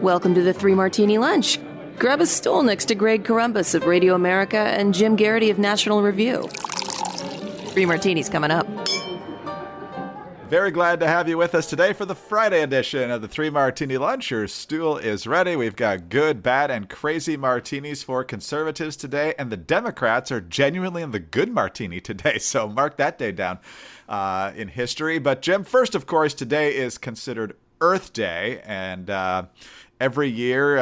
Welcome to the Three Martini Lunch. Grab a stool next to Greg Columbus of Radio America and Jim Garrity of National Review. Three Martinis coming up. Very glad to have you with us today for the Friday edition of the Three Martini Lunch. Your stool is ready. We've got good, bad, and crazy martinis for conservatives today, and the Democrats are genuinely in the good martini today, so mark that day down in history. But Jim, first, of course, today is considered Earth Day, and every year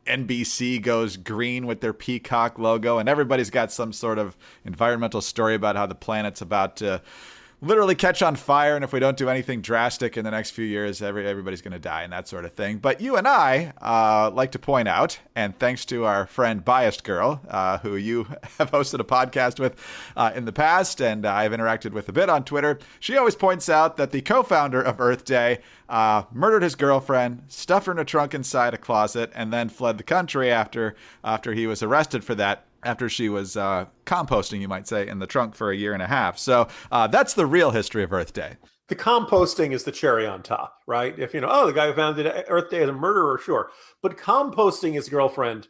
NBC goes green with their peacock logo, and everybody's got some sort of environmental story about how the planet's about to literally catch on fire, and if we don't do anything drastic in the next few years, everybody's going to die and that sort of thing. But you and I like to point out, and thanks to our friend Biased Girl, who you have hosted a podcast with in the past, and I've interacted with a bit on Twitter, she always points out that the co-founder of Earth Day murdered his girlfriend, stuffed her in a trunk inside a closet, and then fled the country after he was arrested for that, after she was composting, you might say, in the trunk for a year and a half. So that's the real history of Earth Day. The composting is the cherry on top, right? If the guy who founded Earth Day is a murderer, sure. But composting his girlfriend,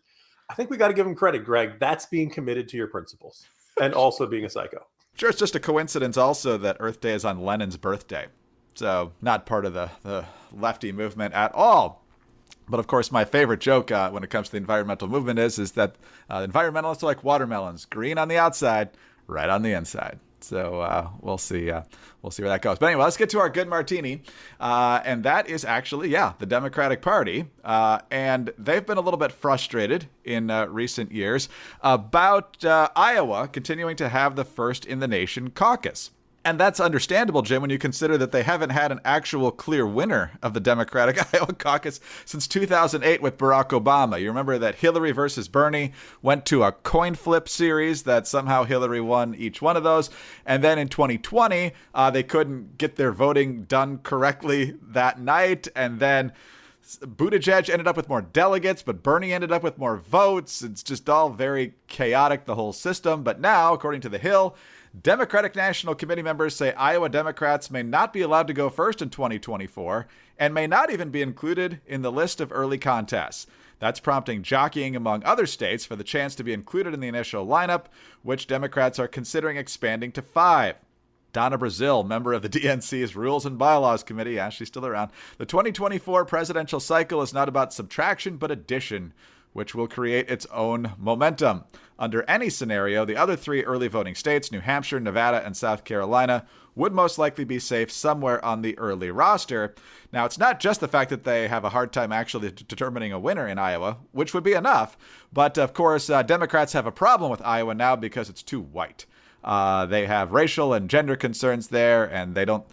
I think we got to give him credit, Greg. That's being committed to your principles and also being a psycho. Sure, it's just a coincidence also that Earth Day is on Lenin's birthday. So not part of the lefty movement at all. But of course, my favorite joke when it comes to the environmental movement is that environmentalists are like watermelons, green on the outside, red on the inside. So we'll see where that goes. But anyway, let's get to our good martini, and that is actually the Democratic Party, and they've been a little bit frustrated in recent years about Iowa continuing to have the first in the nation caucus. And that's understandable, Jim, when you consider that they haven't had an actual clear winner of the Democratic Iowa caucus since 2008 with Barack Obama. You remember that Hillary versus Bernie went to a coin flip series that somehow Hillary won each one of those. And then in 2020, they couldn't get their voting done correctly that night. And then Buttigieg ended up with more delegates, but Bernie ended up with more votes. It's just all very chaotic, the whole system. But now, according to The Hill, Democratic National Committee members say Iowa Democrats may not be allowed to go first in 2024 and may not even be included in the list of early contests. That's prompting jockeying among other states for the chance to be included in the initial lineup, which Democrats are considering expanding to 5. Donna Brazil, member of the DNC's Rules and Bylaws Committee, she's still around. The 2024 presidential cycle is not about subtraction, but addition, which will create its own momentum. Under any scenario, the other 3 early voting states, New Hampshire, Nevada, and South Carolina, would most likely be safe somewhere on the early roster. Now, it's not just the fact that they have a hard time actually determining a winner in Iowa, which would be enough, but of course, Democrats have a problem with Iowa now because it's too white. They have racial and gender concerns there, and they don't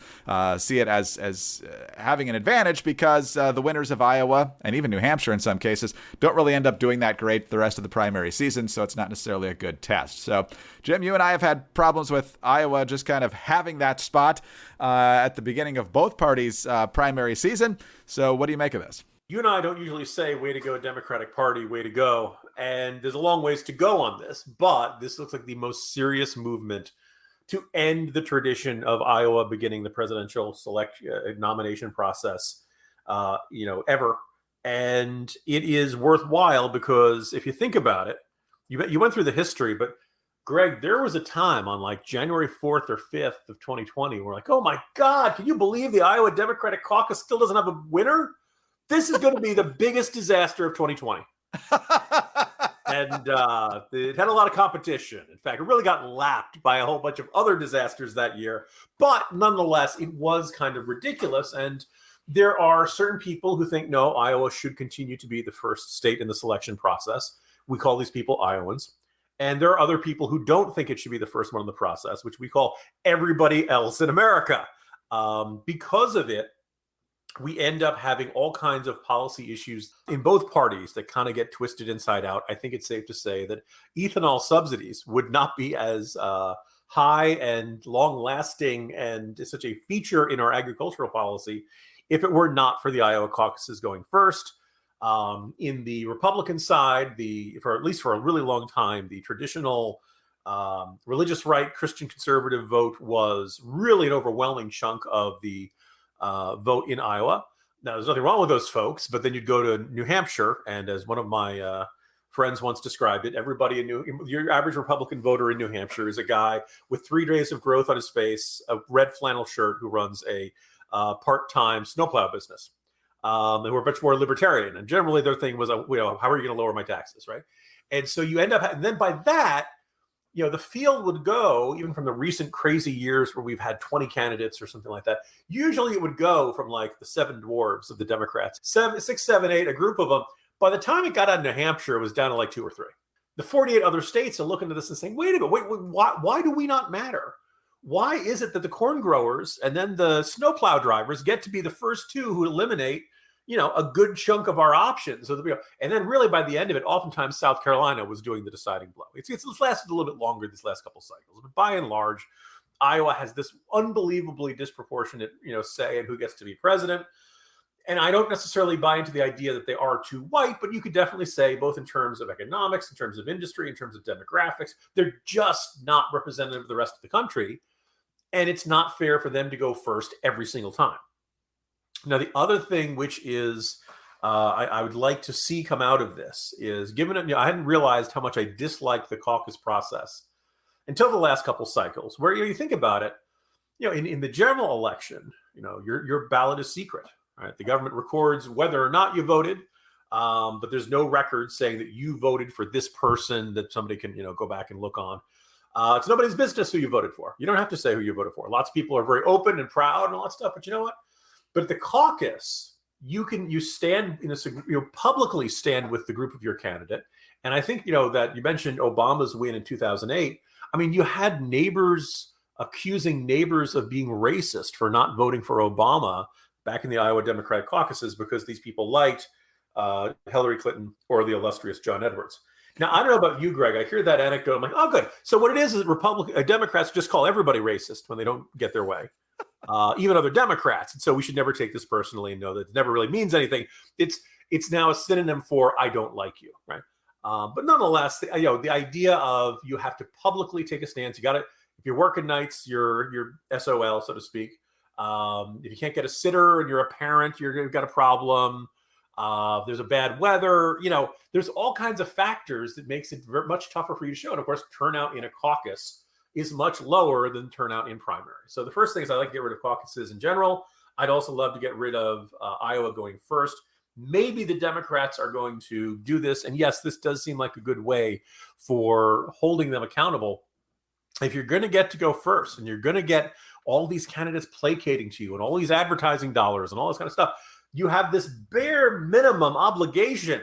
see it as having an advantage because the winners of Iowa, and even New Hampshire in some cases, don't really end up doing that great the rest of the primary season, so it's not necessarily a good test. So, Jim, you and I have had problems with Iowa just kind of having that spot at the beginning of both parties' primary season. So what do you make of this? You and I don't usually say, way to go, Democratic Party, way to go. And there's a long ways to go on this, but this looks like the most serious movement to end the tradition of Iowa beginning the presidential nomination process, ever. And it is worthwhile because if you think about it, you went through the history, but Greg, there was a time on like January 4th or 5th of 2020, we're like, oh my God, can you believe the Iowa Democratic Caucus still doesn't have a winner? This is going to be the biggest disaster of 2020. And it had a lot of competition. In fact, it really got lapped by a whole bunch of other disasters that year. But nonetheless, it was kind of ridiculous. And there are certain people who think, no, Iowa should continue to be the first state in the selection process. We call these people Iowans. And there are other people who don't think it should be the first one in the process, which we call everybody else in America. Because of it, we end up having all kinds of policy issues in both parties that kind of get twisted inside out. I think it's safe to say that ethanol subsidies would not be as high and long-lasting and such a feature in our agricultural policy if it were not for the Iowa caucuses going first. In the Republican side, for at least for a really long time, the traditional religious right, Christian conservative vote was really an overwhelming chunk of the vote in Iowa. Now, there's nothing wrong with those folks, but then you'd go to New Hampshire, and as one of my friends once described it, everybody in your average Republican voter in New Hampshire is a guy with 3 days of growth on his face, a red flannel shirt, who runs a part-time snowplow business. And we're much more libertarian, and generally their thing was, how are you going to lower my taxes, right? And so you end up, and then by that, the field would go, even from the recent crazy years where we've had 20 candidates or something like that. Usually it would go from like the 7 dwarves of the Democrats, 6, 7, 8, a group of them. By the time it got out of New Hampshire, it was down to like 2 or 3. The 48 other states are looking at this and saying, wait a minute, why do we not matter? Why is it that the corn growers and then the snowplow drivers get to be the first 2 who eliminate a good chunk of our options? And then really by the end of it, oftentimes South Carolina was doing the deciding blow. It's lasted a little bit longer these last couple cycles, but by and large, Iowa has this unbelievably disproportionate, say in who gets to be president. And I don't necessarily buy into the idea that they are too white, but you could definitely say, both in terms of economics, in terms of industry, in terms of demographics, they're just not representative of the rest of the country. And it's not fair for them to go first every single time. Now, the other thing which is I would like to see come out of this is, given it, I hadn't realized how much I disliked the caucus process until the last couple cycles, where you think about it, in the general election, your ballot is secret, right? The government records whether or not you voted, but there's no record saying that you voted for this person that somebody can go back and look on. It's nobody's business who you voted for. You don't have to say who you voted for. Lots of people are very open and proud and all that stuff, but you know what? But at the caucus, you stand publicly stand with the group of your candidate. And I think, that you mentioned Obama's win in 2008. I mean, you had neighbors accusing neighbors of being racist for not voting for Obama back in the Iowa Democratic caucuses because these people liked Hillary Clinton or the illustrious John Edwards. Now, I don't know about you, Greg. I hear that anecdote. I'm like, oh, good. So what it is Democrats just call everybody racist when they don't get their way. Even other Democrats. And so we should never take this personally and know that it never really means anything. It's now a synonym for I don't like you, right? But nonetheless, the idea of you have to publicly take a stance. You got to, if you're working nights, you're SOL, so to speak. If you can't get a sitter and you're a parent, you've got a problem. There's a bad weather. There's all kinds of factors that makes it much tougher for you to show. And of course, turnout in a caucus is much lower than turnout in primary. So the first thing is I like to get rid of caucuses in general. I'd also love to get rid of Iowa going first. Maybe the Democrats are going to do this. And yes, this does seem like a good way for holding them accountable. If you're going to get to go first and you're going to get all these candidates placating to you and all these advertising dollars and all this kind of stuff, you have this bare minimum obligation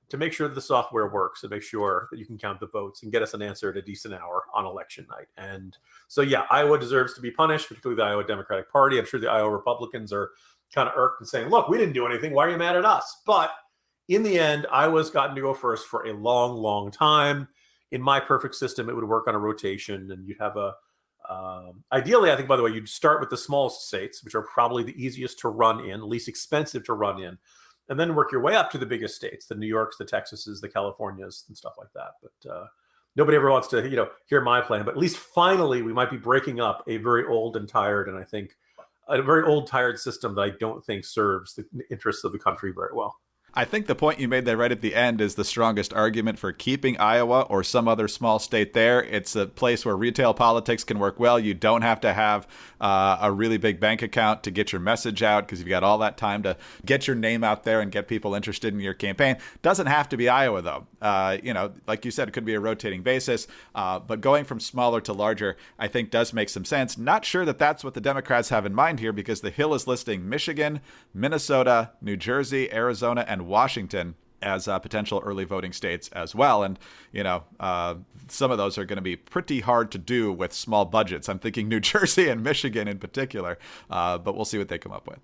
to make sure that the software works and make sure that you can count the votes and get us an answer at a decent hour on election night. And so, yeah, Iowa deserves to be punished, particularly the Iowa Democratic Party. I'm sure the Iowa Republicans are kind of irked and saying, look, we didn't do anything. Why are you mad at us? But in the end, Iowa's gotten to go first for a long, long time. In my perfect system, it would work on a rotation and you'd have ideally, I think, by the way, you'd start with the smallest states, which are probably the easiest to run in, least expensive to run in, and then work your way up to the biggest states, the New Yorks, the Texases, the Californias, and stuff like that. But nobody ever wants to, hear my plan. But at least finally, we might be breaking up a very old and tired, and I think a very old, tired system that I don't think serves the interests of the country very well. I think the point you made there right at the end is the strongest argument for keeping Iowa or some other small state there. It's a place where retail politics can work well. You don't have to have a really big bank account to get your message out because you've got all that time to get your name out there and get people interested in your campaign. Doesn't have to be Iowa, though. Like you said, it could be a rotating basis. But going from smaller to larger, I think, does make some sense. Not sure that that's what the Democrats have in mind here because the Hill is listing Michigan, Minnesota, New Jersey, Arizona, and Washington as potential early voting states as well. And, some of those are going to be pretty hard to do with small budgets. I'm thinking New Jersey and Michigan in particular, but we'll see what they come up with.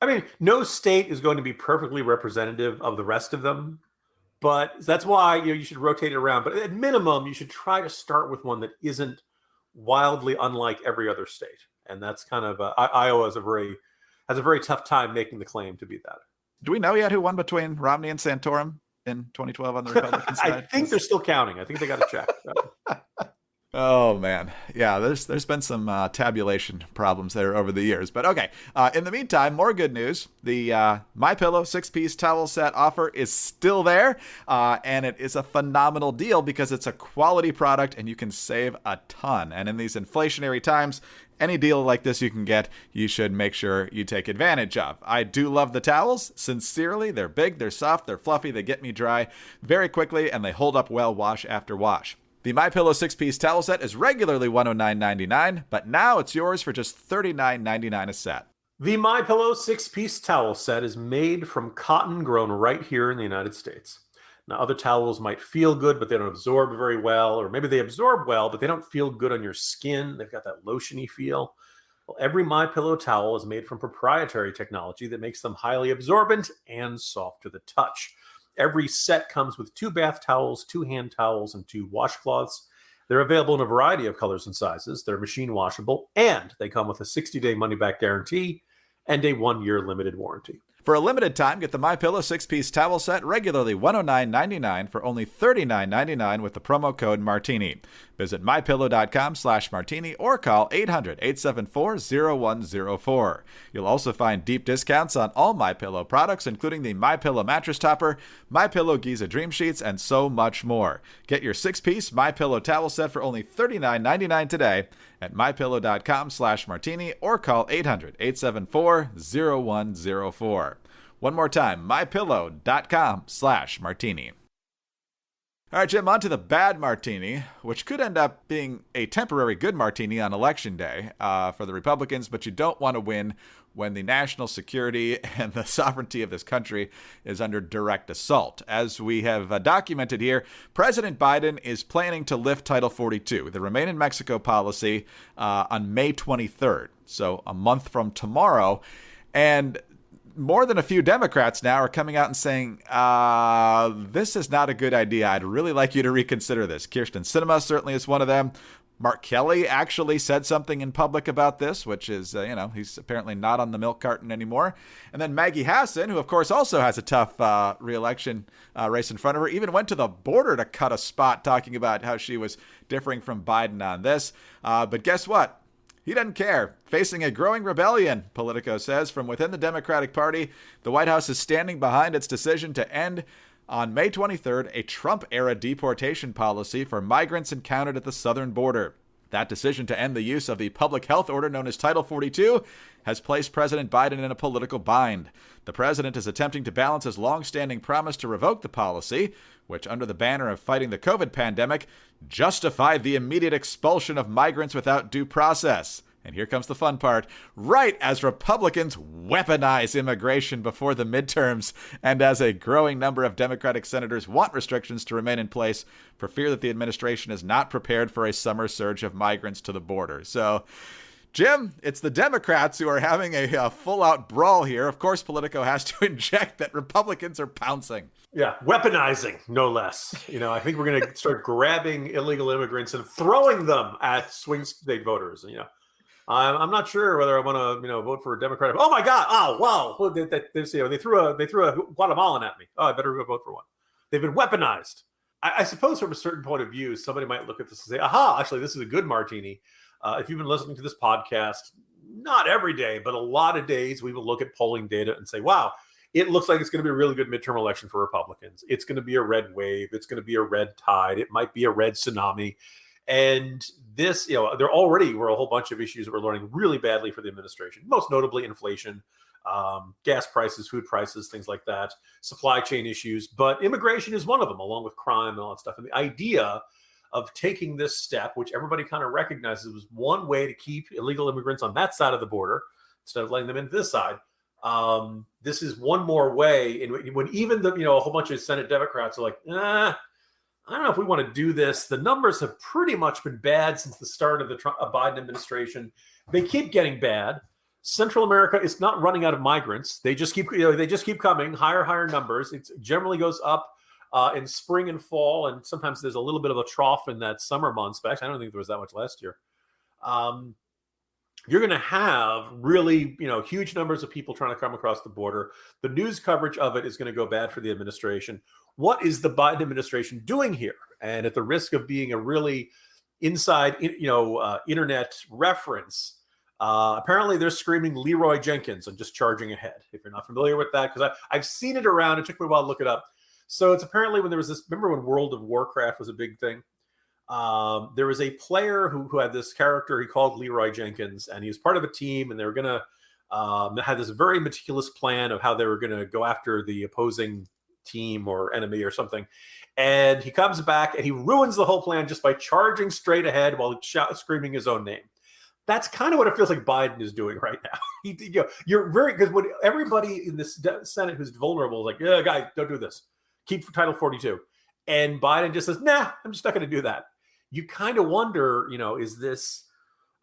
I mean, no state is going to be perfectly representative of the rest of them, but that's why you should rotate it around. But at minimum, you should try to start with one that isn't wildly unlike every other state. And that's kind of Iowa has a very tough time making the claim to be that. Do we know yet who won between Romney and Santorum in 2012 on the Republican side? I think they're still counting. I think they got to check. Oh man, yeah. There's been some tabulation problems there over the years, but okay. In the meantime, more good news. The MyPillow 6-piece towel set offer is still there, and it is a phenomenal deal because it's a quality product and you can save a ton. And in these inflationary times, any deal like this you can get, you should make sure you take advantage of. I do love the towels. Sincerely, they're big, they're soft, they're fluffy, they get me dry very quickly, and they hold up well wash after wash. The MyPillow 6-piece towel set is regularly $109.99, but now it's yours for just $39.99 a set. The MyPillow 6-piece towel set is made from cotton grown right here in the United States. Now, other towels might feel good, but they don't absorb very well, or maybe they absorb well, but they don't feel good on your skin. They've got that lotiony feel. Well, every MyPillow towel is made from proprietary technology that makes them highly absorbent and soft to the touch. Every set comes with 2 bath towels, 2 hand towels, and 2 washcloths. They're available in a variety of colors and sizes. They're machine washable, and they come with a 60-day money-back guarantee and a 1-year limited warranty. For a limited time, get the MyPillow 6-piece towel set regularly $109.99 for only $39.99 with the promo code Martini. Visit mypillow.com/martini or call 800-874-0104. You'll also find deep discounts on all MyPillow products, including the MyPillow mattress topper, MyPillow Giza Dream Sheets, and so much more. Get your 6-piece MyPillow towel set for only $39.99 today at mypillow.com/martini or call 800-874-0104. One more time, mypillow.com/martini. All right, Jim, on to the bad martini, which could end up being a temporary good martini on Election Day for the Republicans, but you don't want to win when the national security and the sovereignty of this country is under direct assault. As we have documented here, President Biden is planning to lift Title 42, the Remain in Mexico policy, on May 23rd, so a month from tomorrow. And more than a few Democrats now are coming out and saying, this is not a good idea. I'd really like you to reconsider this. Kirsten Sinema certainly is one of them. Mark Kelly actually said something in public about this, which is, he's apparently not on the milk carton anymore. And then Maggie Hassan, who, of course, also has a tough re-election race in front of her, even went to the border to cut a spot talking about how she was differing from Biden on this. But guess what? He doesn't care. Facing a growing rebellion, Politico says, from within the Democratic Party, the White House is standing behind its decision to end on May 23rd a Trump-era deportation policy for migrants encountered at the southern border. That decision to end the use of the public health order known as Title 42 has placed President Biden in a political bind. The president is attempting to balance his long-standing promise to revoke the policy, which, under the banner of fighting the COVID pandemic, justified the immediate expulsion of migrants without due process. And here comes the fun part. Right as Republicans weaponize immigration before the midterms, and as a growing number of Democratic senators want restrictions to remain in place for fear that the administration is not prepared for a summer surge of migrants to the border. So, Jim, it's the Democrats who are having a full-out brawl here. Of course, Politico has to inject that Republicans are pouncing. Yeah, weaponizing, no less. I think we're going to start grabbing illegal immigrants and throwing them at swing state voters. I'm not sure whether I want to, vote for a Democrat. Oh my God! Oh wow! They threw a Guatemalan at me. Oh, I better go vote for one. They've been weaponized. I suppose from a certain point of view, somebody might look at this and say, "Aha! Actually, this is a good martini." If you've been listening to this podcast, not every day, but a lot of days, we will look at polling data and say, "Wow, it looks like it's going to be a really good midterm election for Republicans. It's going to be a red wave. It's going to be a red tide. It might be a red tsunami." And this, there already were a whole bunch of issues that were learning really badly for the administration, most notably inflation, gas prices, food prices, things like that, supply chain issues. But immigration is one of them, along with crime and all that stuff. And the idea of taking this step, which everybody kind of recognizes was one way to keep illegal immigrants on that side of the border instead of letting them in this side. This is one more way. And when even a whole bunch of Senate Democrats are like, I don't know if we want to do this. The numbers have pretty much been bad since the start of the Biden administration. They keep getting bad. Central America is not running out of migrants. They just keep coming, higher numbers. It generally goes up in spring and fall, and sometimes there's a little bit of a trough in that summer months. But actually, I don't think there was that much last year. You're going to have really, huge numbers of people trying to come across the border. The news coverage of it is going to go bad for the administration. What is the Biden administration doing here? And at the risk of being a really inside, internet reference. Apparently, they're screaming Leroy Jenkins and just charging ahead. If you're not familiar with that, because I've seen it around. It took me a while to look it up. So it's apparently when there was this. Remember when World of Warcraft was a big thing? There was a player who had this character he called Leroy Jenkins, and he was part of a team, and they were gonna had this very meticulous plan of how they were gonna go after the opposing team or enemy or something. And he comes back and he ruins the whole plan just by charging straight ahead while screaming his own name. That's kind of what it feels like Biden is doing right now. You're very, because when everybody in this Senate who's vulnerable is like, yeah, guys, don't do this. Keep Title 42. And Biden just says, nah, I'm just not going to do that. You kind of wonder, is this,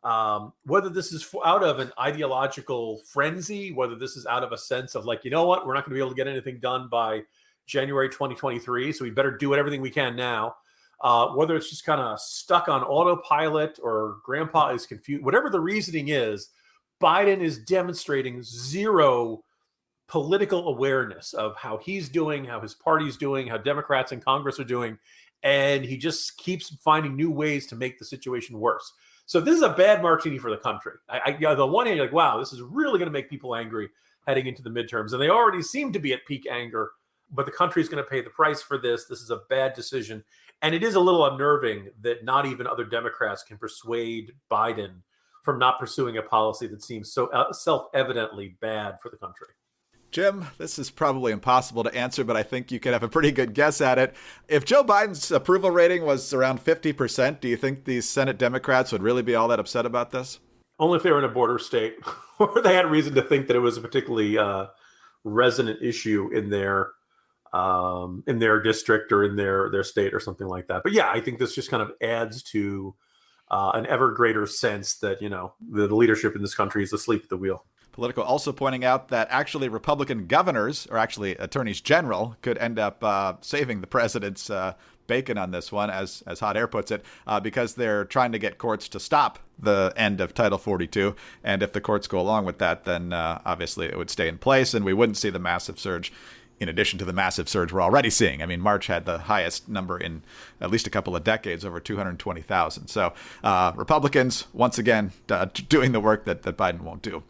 whether this is out of an ideological frenzy, whether this is out of a sense of like, you know what, we're not going to be able to get anything done by January 2023, so we better do everything we can now. Whether it's just kind of stuck on autopilot or grandpa is confused, whatever the reasoning is, Biden is demonstrating zero political awareness of how he's doing, how his party's doing, how Democrats in Congress are doing. And he just keeps finding new ways to make the situation worse. So this is a bad martini for the country. On the one hand, you're like, wow, this is really going to make people angry heading into the midterms. And they already seem to be at peak anger, but the country is going to pay the price for this. This is a bad decision. And it is a little unnerving that not even other Democrats can persuade Biden from not pursuing a policy that seems so self-evidently bad for the country. Jim, this is probably impossible to answer, but I think you could have a pretty good guess at it. If Joe Biden's approval rating was around 50%, do you think these Senate Democrats would really be all that upset about this? Only if they were in a border state or they had reason to think that it was a particularly resonant issue in their district or in their state or something like that. But yeah, I think this just kind of adds to an ever greater sense that, the leadership in this country is asleep at the wheel. Politico also pointing out that actually Republican governors, or actually attorneys general, could end up saving the president's bacon on this one, as Hot Air puts it, because they're trying to get courts to stop the end of Title 42. And if the courts go along with that, then obviously it would stay in place and we wouldn't see the massive surge in addition to the massive surge we're already seeing. I mean, March had the highest number in at least a couple of decades, over 220,000. So Republicans, once again, doing the work that Biden won't do.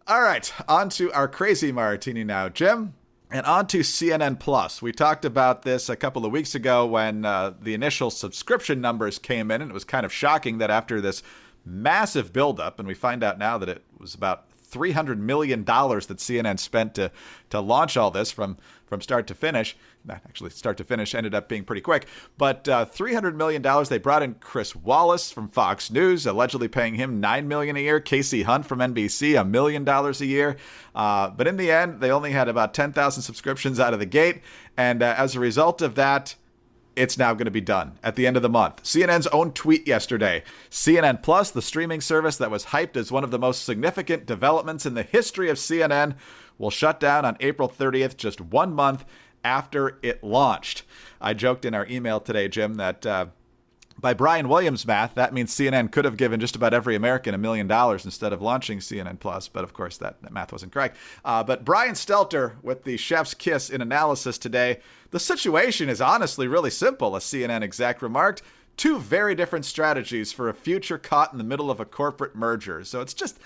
All right, on to our crazy martini now, Jim, and on to CNN Plus. We talked about this a couple of weeks ago when the initial subscription numbers came in, and it was kind of shocking that after this massive buildup, and we find out now that it was about $300 million that CNN spent to launch all this from start to finish. Actually, start to finish ended up being pretty quick. But $300 million, they brought in Chris Wallace from Fox News, allegedly paying him $9 million a year. Casey Hunt from NBC, $1 million a year. But in the end, they only had about 10,000 subscriptions out of the gate. And as a result of that, it's now going to be done at the end of the month. CNN's own tweet yesterday. CNN Plus, the streaming service that was hyped as one of the most significant developments in the history of CNN, will shut down on April 30th, just 1 month after it launched. I joked in our email today, Jim, that by Brian Williams' math, that means CNN could have given just about every American $1 million instead of launching CNN Plus. But of course, that math wasn't correct. But Brian Stelter with the chef's kiss in analysis today. The situation is honestly really simple, a CNN exec remarked. Two very different strategies for a future caught in the middle of a corporate merger. So it's just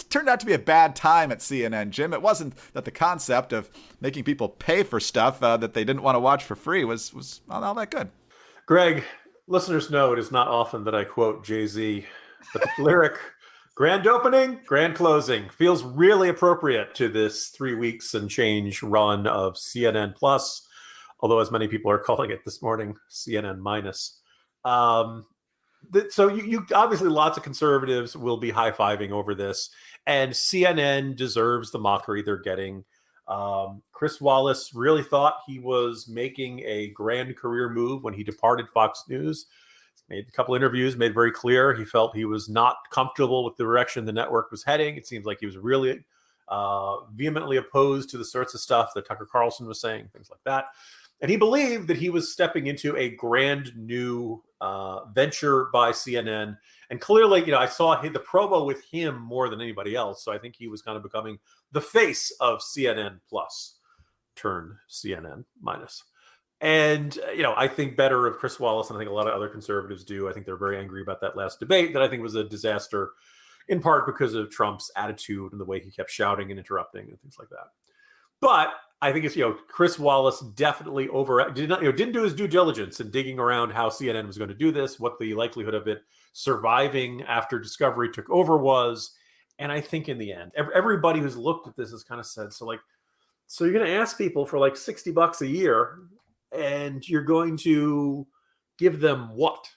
turned out to be a bad time at CNN, Jim. It wasn't that the concept of making people pay for stuff that they didn't want to watch for free was not all that good. Greg, listeners know it is not often that I quote Jay-Z, but the lyric, grand opening, grand closing, feels really appropriate to this 3 weeks and change run of CNN Plus, although as many people are calling it this morning, CNN minus. So you obviously lots of conservatives will be high-fiving over this, and CNN deserves the mockery they're getting. Chris Wallace really thought he was making a grand career move when he departed Fox News. Made a couple interviews, made very clear he felt he was not comfortable with the direction the network was heading. It seems like he was really vehemently opposed to the sorts of stuff that Tucker Carlson was saying, things like that. And he believed that he was stepping into a grand new venture by CNN. And clearly, I saw the promo with him more than anybody else. So I think he was kind of becoming the face of CNN Plus turned CNN minus. And, I think better of Chris Wallace, and I think a lot of other conservatives do. I think they're very angry about that last debate that I think was a disaster, in part because of Trump's attitude and the way he kept shouting and interrupting and things like that. But I think it's, Chris Wallace definitely didn't do his due diligence in digging around how CNN was going to do this, what the likelihood of it surviving after Discovery took over was. And I think in the end, everybody who's looked at this has kind of said, so you're going to ask people for like $60 a year and you're going to give them what?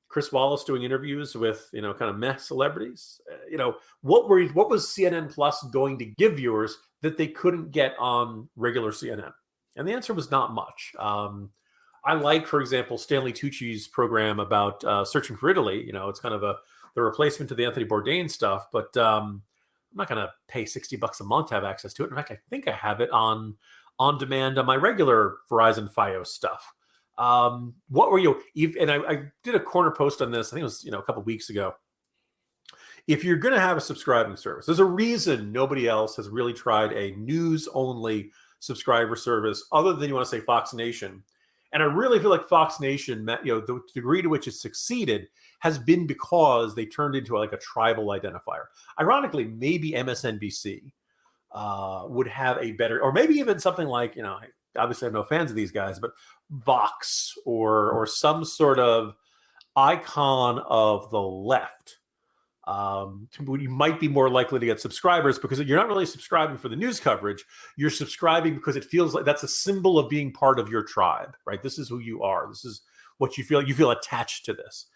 Chris Wallace doing interviews with, kind of meh celebrities. What was CNN Plus going to give viewers that they couldn't get on regular CNN? And the answer was not much. I like, for example, Stanley Tucci's program about searching for Italy. It's kind of the replacement to the Anthony Bourdain stuff, but I'm not going to pay $60 a month to have access to it. In fact, I think I have it on demand on my regular Verizon Fios stuff. What were you? And I did a corner post on this. I think it was a couple of weeks ago. If you're going to have a subscribing service, there's a reason nobody else has really tried a news-only subscriber service other than you want to say Fox Nation. And I really feel like Fox Nation, the degree to which it succeeded has been because they turned into like a tribal identifier. Ironically, maybe MSNBC would have a better, or maybe even something like, obviously I'm no fans of these guys, but Vox or some sort of icon of the left. You might be more likely to get subscribers because you're not really subscribing for the news coverage. You're subscribing because it feels like that's a symbol of being part of your tribe, right? This is who you are. This is what you feel. You feel attached to this.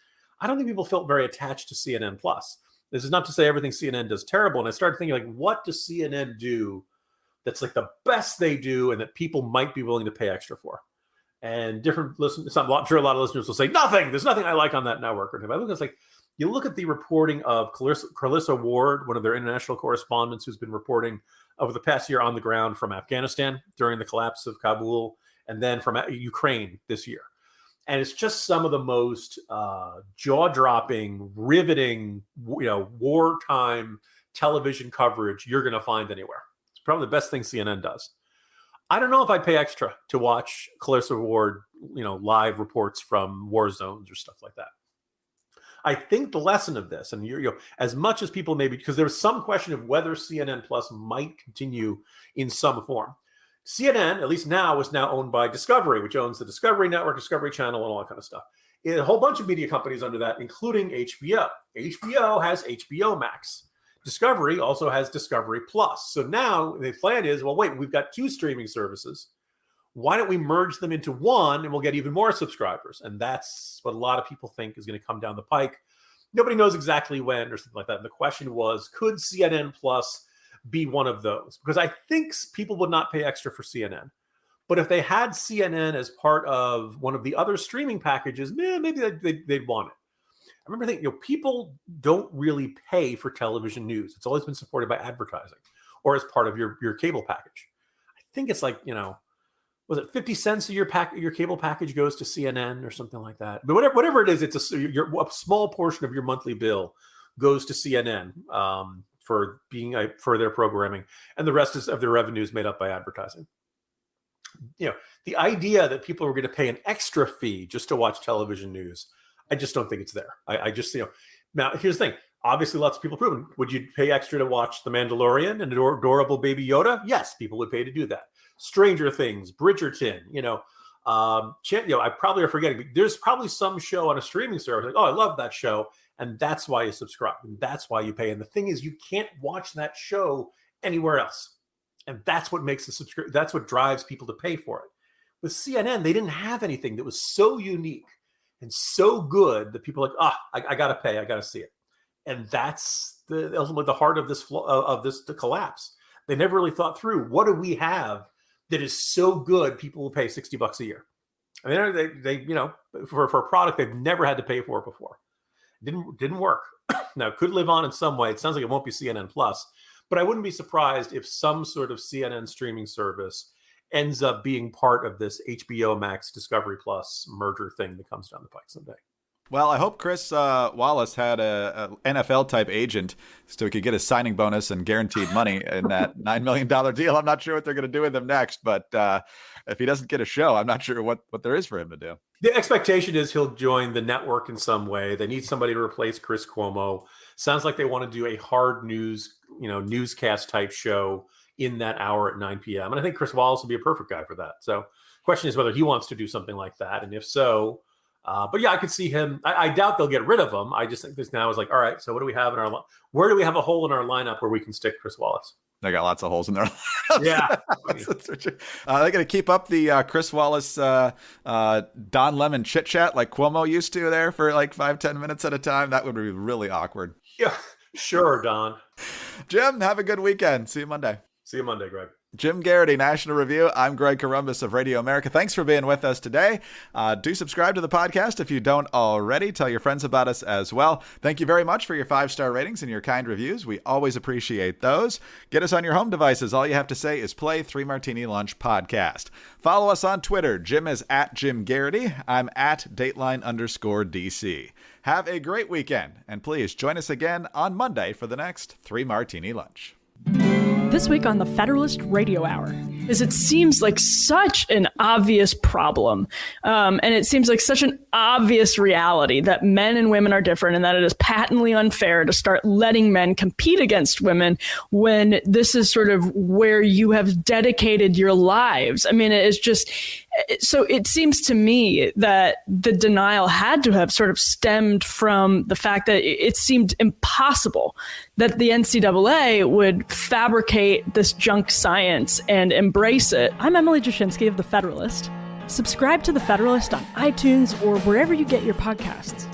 I don't think people felt very attached to CNN Plus. This is not to say everything CNN does terrible. And I started thinking, like, what does CNN do that's like the best they do and that people might be willing to pay extra for? And different listeners, I'm sure a lot of listeners will say, nothing. There's nothing I like on that network. Or I look, it's like, you look at the reporting of Carissa Ward, one of their international correspondents who's been reporting over the past year on the ground from Afghanistan during the collapse of Kabul, and then from Ukraine this year. And it's just some of the most jaw-dropping, riveting, wartime television coverage you're going to find anywhere. It's probably the best thing CNN does. I don't know if I'd pay extra to watch Carissa Ward, live reports from war zones or stuff like that. I think the lesson of this, and as much as people maybe, because there was some question of whether CNN Plus might continue in some form. CNN, at least now, is now owned by Discovery, which owns the Discovery Network, Discovery Channel, and all that kind of stuff. A whole bunch of media companies under that, including HBO. HBO has HBO Max. Discovery also has Discovery Plus. So now the plan is, well, wait, we've got two streaming services. Why don't we merge them into one and we'll get even more subscribers? And that's what a lot of people think is going to come down the pike. Nobody knows exactly when or something like that. And the question was, could CNN Plus be one of those? Because I think people would not pay extra for CNN. But if they had CNN as part of one of the other streaming packages, maybe they'd want it. I remember thinking, people don't really pay for television news. It's always been supported by advertising or as part of your cable package. I think it's like, was it 50 cents of your cable package goes to CNN or something like that? But whatever it is, it's a small portion of your monthly bill goes to CNN for their programming, and the rest of their revenue is made up by advertising. The idea that people are going to pay an extra fee just to watch television news, I just don't think it's there. I just now here's the thing. Obviously, lots of people proven. Would you pay extra to watch The Mandalorian and adorable baby Yoda? Yes, people would pay to do that. Stranger Things, Bridgerton, I probably are forgetting, but there's probably some show on a streaming service like, oh, I love that show, and that's why you subscribe, and that's why you pay. And the thing is, you can't watch that show anywhere else, and that's what makes the subscription. That's what drives people to pay for it. With CNN, they didn't have anything that was so unique and so good that people are like, I got to pay, I got to see it, and that's ultimately the heart of this the collapse. They never really thought through, what do we have that is so good people will pay $60 a year. I mean, they for a product they've never had to pay for before. Didn't work. Now, it could live on in some way. It sounds like it won't be CNN Plus, but I wouldn't be surprised if some sort of CNN streaming service ends up being part of this HBO Max Discovery Plus merger thing that comes down the pike someday. Well, I hope Chris Wallace had a NFL type agent so he could get his signing bonus and guaranteed money in that $9 million deal. I'm not sure what they're going to do with him next, but if he doesn't get a show, I'm not sure what there is for him to do. The expectation is he'll join the network in some way. They need somebody to replace Chris Cuomo. Sounds like they want to do a hard news, newscast type show in that hour at 9 p.m. And I think Chris Wallace would be a perfect guy for that. So question is whether he wants to do something like that. And if so, but yeah, I could see him. I doubt they'll get rid of him. I just think this now is like, all right, so what do we have where do we have a hole in our lineup where we can stick Chris Wallace? They got lots of holes in their lineup. Yeah. They're going to keep up the Chris Wallace, Don Lemon chit chat like Cuomo used to there for like 5-10 minutes at a time. That would be really awkward. Yeah, sure, Don. Jim, have a good weekend. See you Monday. See you Monday, Greg. Jim Garrity, National Review. I'm Greg Corombos of Radio America. Thanks for being with us today. Do subscribe to the podcast if you don't already. Tell your friends about us as well. Thank you very much for your 5-star ratings and your kind reviews. We always appreciate those. Get us on your home devices. All you have to say is play 3 Martini Lunch Podcast. Follow us on Twitter. Jim is at Jim Garrity. I'm at Dateline_DC. Have a great weekend. And please join us again on Monday for the next 3 Martini Lunch. This week on the Federalist Radio Hour, is it seems like such an obvious problem, and it seems like such an obvious reality that men and women are different and that it is patently unfair to start letting men compete against women when this is sort of where you have dedicated your lives. I mean, it is just... So it seems to me that the denial had to have sort of stemmed from the fact that it seemed impossible that the NCAA would fabricate this junk science and embrace it. I'm Emily Jashinsky of The Federalist. Subscribe to The Federalist on iTunes or wherever you get your podcasts.